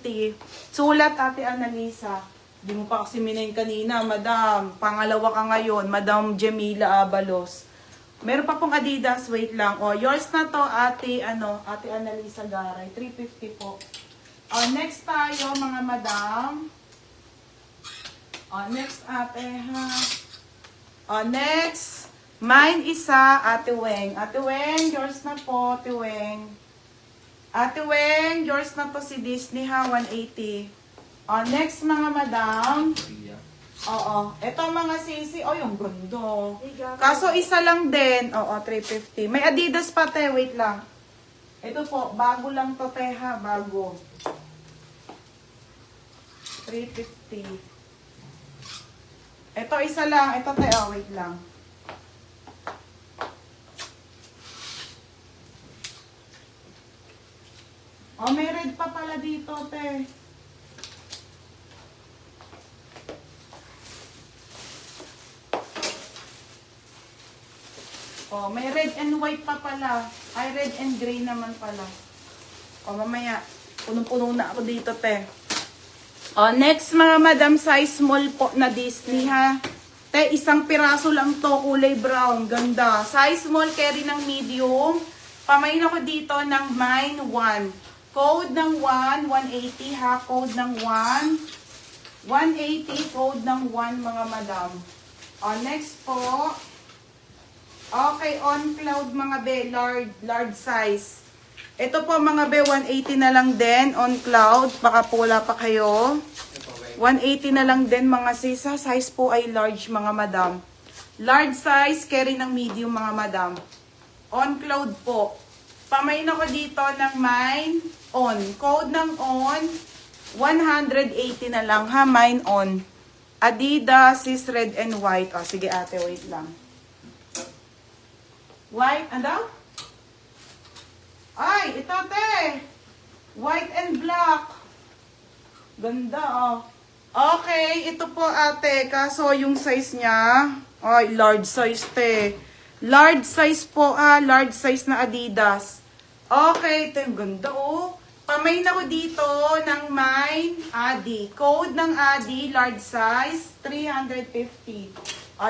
180. Sulat, Ate Annalisa. Di mo pa kasi minayin kanina, Madam. Pangalawa ka ngayon, Madam Jamila Abalos. Meron pa pong Adidas, wait lang. O, yours na to, Ate Annalisa Garay. 350 po. O, next tayo, mga Madam. O, next, Ate, ha. O, next. Mine isa, Ate Weng. Ate Weng, yours na po, Ate Weng. Ate Weng, yours na to si Disney, ha, 180. O, next, mga Madam. Oo. Ito mga sisi. Oh, yung ganda. Kaso isa lang din. Oo, 350. May Adidas pa, te. Wait lang. Ito po. Bago lang to, te, ha. Bago. 350. Ito isa lang. Ito, te. Oh, wait lang. Oh, may red pa pala dito, te. Oh, may red and white pa pala. Ay, red and gray naman pala. Oh, mamaya. Punong-puno na ako dito, te. Oh, next mga Madam, size small po na Disney, ha. Te, isang piraso lang to, kulay brown. Ganda. Size small, carry ng medium. Pamain ako dito ng mine 1. Code ng 1, 180, ha. Code ng 1, 180. Code ng 1, mga Madam. Oh, next po. Okay, on cloud mga be, large size. Ito po mga be, 180 na lang din, on cloud. Baka po wala pa kayo. 180 na lang din mga sisa. Size po ay large mga Madam. Large size, carry ng medium mga Madam. On cloud po. Pamain ako dito ng mine on. Code ng on, 180 na lang ha, mine on. Adidas is red and white. O, sige ate, wait lang. White, ano? Ay, ito te. White and black. Ganda, oh. Okay, ito po ate. Kaso yung size niya, ay, large size te. Large size po, large size na Adidas. Okay, ito yung ganda, oh. Pamain ako dito ng mine, Adi. Code ng Adi, large size, 350.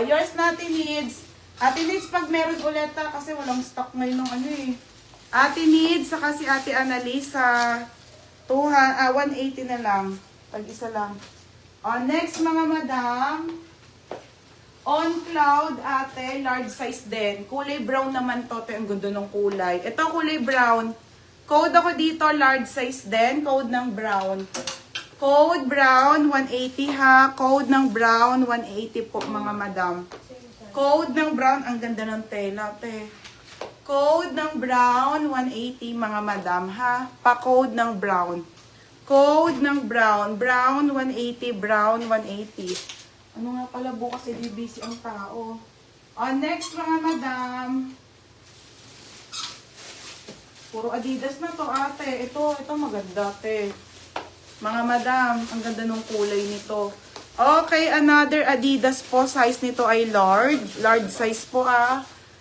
Yours natin needs. Ate Needs, pag meron ulit kasi walang stock ngayon ng ano eh. Ate Needs, saka si Ate Annalisa, 180 na lang. Pag-isa lang. Next mga Madam, on cloud ate, large size din. Kulay brown naman to, ang ganda ng kulay. Ito kulay brown. Code ako dito, large size din. Code ng brown. Code brown, 180 ha. Code ng brown, 180 po mga Madam. Code ng brown, ang ganda ng tela, te. Code ng brown, 180 mga Madam, ha? Pa-code ng brown. Code ng brown. Brown, 180. Brown, 180. Ano nga pala bukas, hindi busy ang tao. Next mga Madam. Puro Adidas na to, ate. Ito maganda, te. Mga Madam, ang ganda ng kulay nito. Okay, another Adidas po. Size nito ay large. Large size po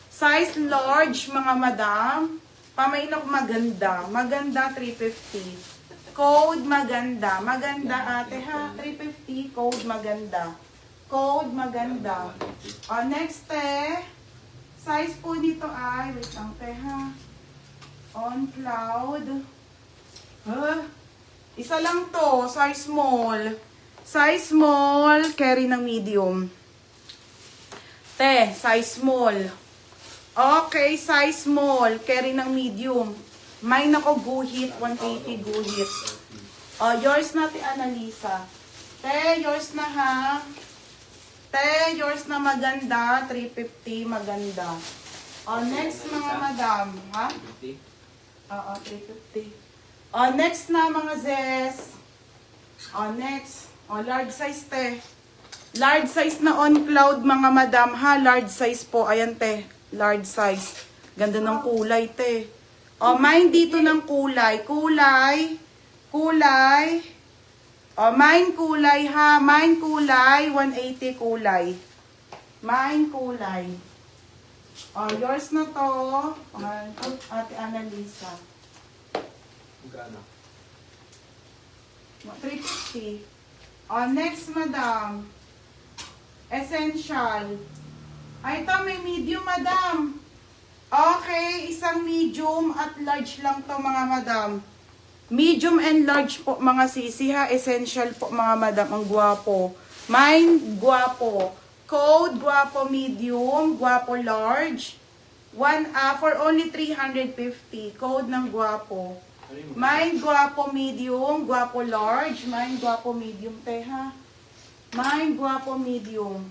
Size large, mga Madam. Pamain ako maganda. Maganda, 350. Code maganda. Maganda, ate ha. 350. Code maganda. Code maganda. Next, size po nito ay, wait lang, te ha. On cloud. Isa lang to. Size small. Size small, carry ng medium. Te, size small. Okay, size small, carry ng medium. Mine ako guhit, 180 guhit. Yours na, Te Annalisa. Te, yours na ha. Te, yours na maganda, 350 maganda. Next mga Madam, ha? 350. Next na mga Zes. Next. Large size, te. Large size na on cloud, mga Madam, ha? Large size po. Ayan, te. Large size. Ganda ng kulay, te. Mine dito ng kulay. Kulay. Mine kulay, ha? Mine kulay. 180 kulay. Mine kulay. Yours na to. Ate Annalisa. Magkano? 350. Next, madam. Essential. Ay, ito may medium, madam. Okay, isang medium at large lang to mga madam. Medium and large po mga sisi ha. Essential po mga madam. Ang gwapo. Mine, gwapo. Code, gwapo medium. Gwapo large. For only 350. Code ng gwapo. Mine, gwapo medium. Gwapo large. Mine, gwapo medium te ha. Mine, gwapo medium.